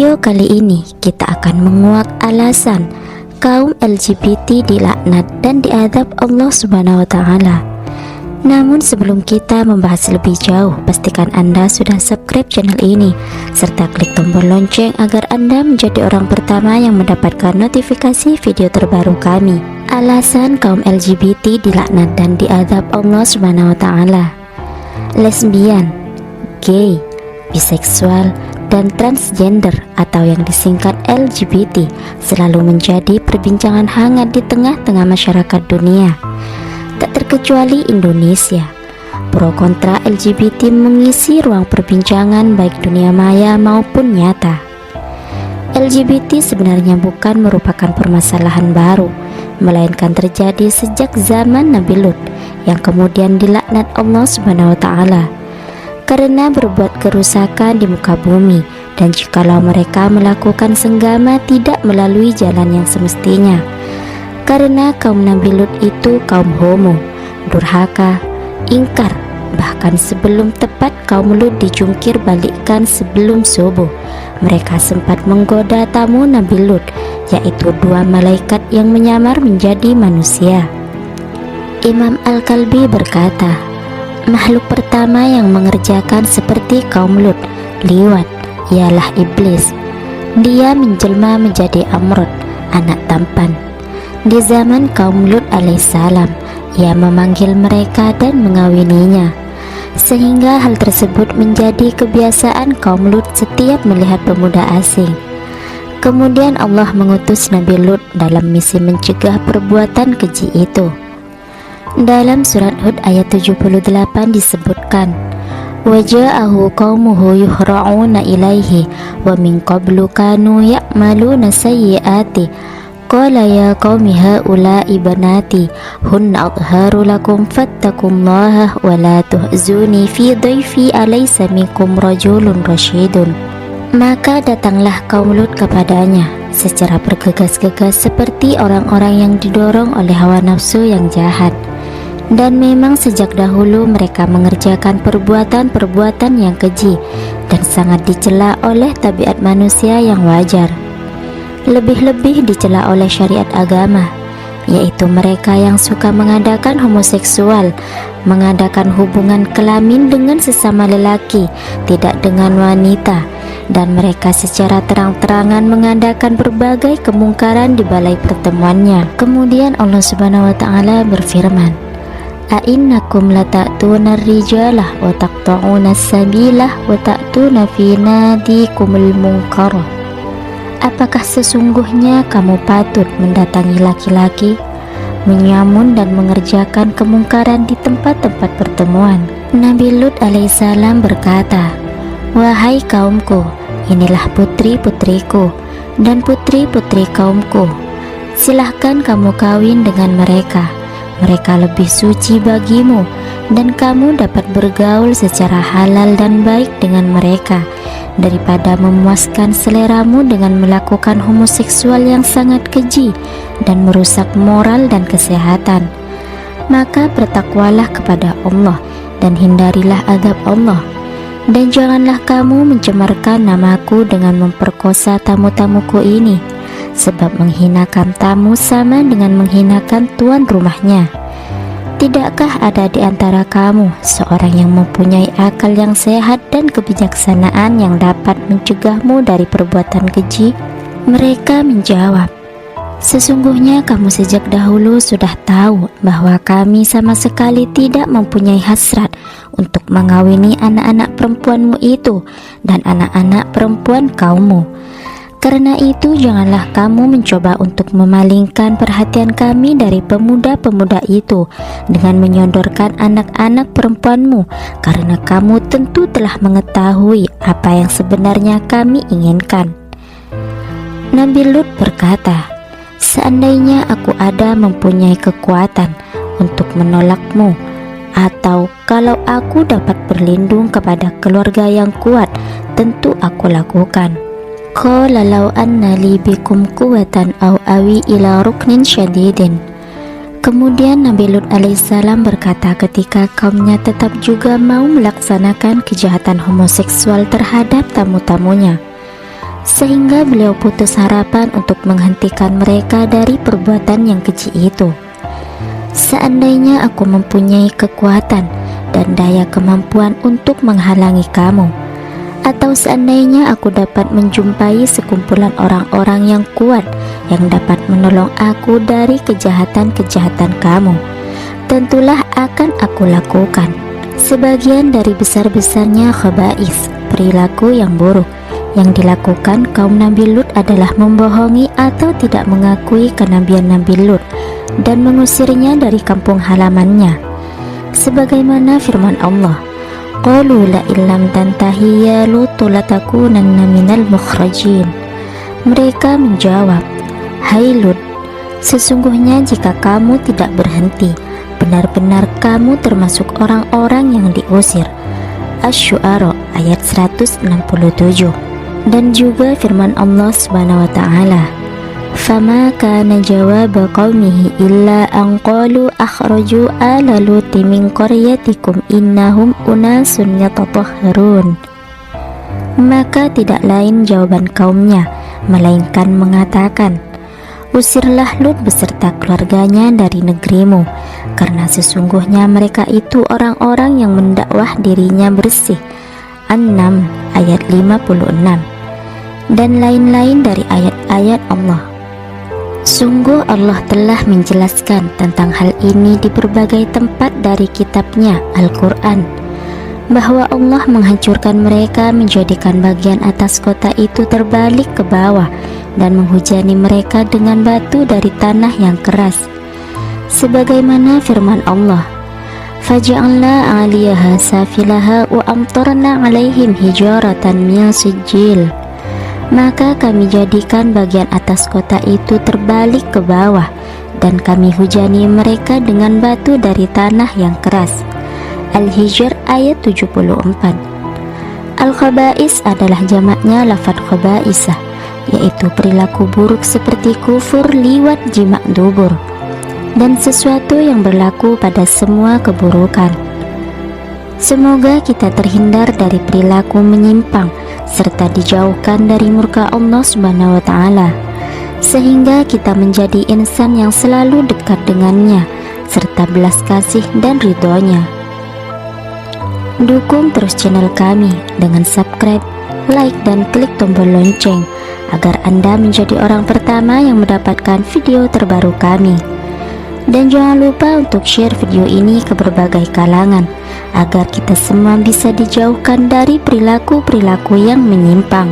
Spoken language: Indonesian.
video kali ini kita akan menguak alasan kaum LGBT dilaknat dan diadab Allah Subhanahu wa Ta'ala. Namun sebelum kita membahas lebih jauh, pastikan Anda sudah subscribe channel ini serta klik tombol lonceng agar Anda menjadi orang pertama yang mendapatkan notifikasi video terbaru kami. Alasan kaum LGBT dilaknat dan diadab Allah Subhanahu wa Ta'ala. Lesbian, gay, biseksual, dan transgender atau yang disingkat LGBT selalu menjadi perbincangan hangat di tengah-tengah masyarakat dunia. Tak terkecuali Indonesia, pro kontra LGBT mengisi ruang perbincangan baik dunia maya maupun nyata. LGBT sebenarnya bukan merupakan permasalahan baru, melainkan terjadi sejak zaman Nabi Lut yang kemudian dilaknat Allah Subhanahu wa Ta'ala karena berbuat kerusakan di muka bumi, dan jikalau mereka melakukan senggama tidak melalui jalan yang semestinya. Karena kaum Nabi Lut itu kaum homo, durhaka, ingkar, bahkan sebelum tepat kaum Lut dijungkir balikkan sebelum subuh. Mereka sempat menggoda tamu Nabi Lut, yaitu dua malaikat yang menyamar menjadi manusia. Imam Al-Kalbi berkata, makhluk pertama yang mengerjakan seperti kaum Lut, liwat, ialah iblis. Dia menjelma menjadi Amrod, anak tampan. Di zaman kaum Lut alaihissalam, ia memanggil mereka dan mengawininya, sehingga hal tersebut menjadi kebiasaan kaum Lut setiap melihat pemuda asing. Kemudian Allah mengutus Nabi Lut dalam misi mencegah perbuatan keji itu. Dalam surat Hud ayat 78 disebutkan, waja'ahu qaumuhu yuhra'una ilaihi wa min qablu kanu ya'maluna sayyi'ati qala ya qaumi haula'i banati hunna adharu lakum fattaqullaha wa la tuhzuni fi dhaifi alaysa minkum rajulun rasyidun. Maka datanglah kaum Lut kepadanya secara bergegas-gegas seperti orang-orang yang didorong oleh hawa nafsu yang jahat. Dan memang sejak dahulu mereka mengerjakan perbuatan-perbuatan yang keji dan sangat dicela oleh tabiat manusia yang wajar. Lebih-lebih dicela oleh syariat agama, yaitu mereka yang suka mengadakan homoseksual, mengadakan hubungan kelamin dengan sesama lelaki, tidak dengan wanita, dan mereka secara terang-terangan mengadakan berbagai kemungkaran di balai pertemuannya. Kemudian Allah Subhanahu wa Ta'ala berfirman, a'innakum lata'tuna rijalah wa taqta'una sabilah wa ta'tuna fi nadikumul munkara. Apakah sesungguhnya kamu patut mendatangi laki-laki, menyamun dan mengerjakan kemungkaran di tempat-tempat pertemuan? Nabi Lut alaihissalam berkata, wahai kaumku, inilah putri-putriku dan putri-putri kaumku, silahkan kamu kawin dengan mereka. Mereka lebih suci bagimu, dan kamu dapat bergaul secara halal dan baik dengan mereka daripada memuaskan seleramu dengan melakukan homoseksual yang sangat keji dan merusak moral dan kesehatan. Maka bertakwalah kepada Allah dan hindarilah azab Allah, dan janganlah kamu mencemarkan namaku dengan memperkosa tamu-tamuku ini, sebab menghinakan tamu sama dengan menghinakan tuan rumahnya. Tidakkah ada di antara kamu seorang yang mempunyai akal yang sehat dan kebijaksanaan yang dapat mencegahmu dari perbuatan keji? Mereka menjawab, sesungguhnya kamu sejak dahulu sudah tahu bahwa kami sama sekali tidak mempunyai hasrat untuk mengawini anak-anak perempuanmu itu dan anak-anak perempuan kaummu. Karena itu janganlah kamu mencoba untuk memalingkan perhatian kami dari pemuda-pemuda itu dengan menyodorkan anak-anak perempuanmu, karena kamu tentu telah mengetahui apa yang sebenarnya kami inginkan. Nabi Lut berkata, seandainya aku ada mempunyai kekuatan untuk menolakmu, atau kalau aku dapat berlindung kepada keluarga yang kuat, tentu aku lakukan. Qala law anna li bikum quwwatan aw awi ila ruknin syadidin. Kemudian Nabi Lut alaihissalam berkata ketika kaumnya tetap juga mau melaksanakan kejahatan homoseksual terhadap tamu-tamunya, sehingga beliau putus harapan untuk menghentikan mereka dari perbuatan yang keji itu. Seandainya aku mempunyai kekuatan dan daya kemampuan untuk menghalangi kamu, atau seandainya aku dapat menjumpai sekumpulan orang-orang yang kuat yang dapat menolong aku dari kejahatan-kejahatan kamu, tentulah akan aku lakukan. Sebagian dari besar-besarnya khaba'is, perilaku yang buruk yang dilakukan kaum Nabi Lut adalah membohongi atau tidak mengakui kenabian Nabi Lut dan mengusirnya dari kampung halamannya. Sebagaimana firman Allah, qalu la illam tantahi ya Lut latakunanna minal mukhrajin. Mereka menjawab, hai Lut, sesungguhnya jika kamu tidak berhenti, benar-benar kamu termasuk orang-orang yang diusir. Asy-Syu'ara ayat 167. Dan juga firman Allah Subhanahu wa taala, fama kana jawab qaumihi illa an qalu akhraju ala luti min qaryatikum innahum unasun yatatahharun. Maka tidak lain jawaban kaumnya melainkan mengatakan, usirlah Lut beserta keluarganya dari negerimu, karena sesungguhnya mereka itu orang-orang yang mendakwah dirinya bersih. An-Naml ayat 56. Dan lain-lain dari ayat-ayat Allah. Sungguh Allah telah menjelaskan tentang hal ini di berbagai tempat dari kitabnya Al-Quran, bahwa Allah menghancurkan mereka, menjadikan bagian atas kota itu terbalik ke bawah dan menghujani mereka dengan batu dari tanah yang keras. Sebagaimana firman Allah, faja'alna 'aliyaha safilaha wa amtarna 'alaihim hijaratan min sijil. Maka kami jadikan bagian atas kota itu terbalik ke bawah dan kami hujani mereka dengan batu dari tanah yang keras. Al-Hijr ayat 74. Al-Khaba'is adalah jamaknya lafadz khaba'isah, yaitu perilaku buruk seperti kufur, liwat, jima' dubur, dan sesuatu yang berlaku pada semua keburukan. Semoga kita terhindar dari perilaku menyimpang serta dijauhkan dari murka Allah Subhanahu wa taala, sehingga kita menjadi insan yang selalu dekat dengannya serta belas kasih dan ridhonya. Dukung terus channel kami dengan subscribe, like, dan klik tombol lonceng agar Anda menjadi orang pertama yang mendapatkan video terbaru kami. Dan jangan lupa untuk share video ini ke berbagai kalangan agar kita semua bisa dijauhkan dari perilaku-perilaku yang menyimpang.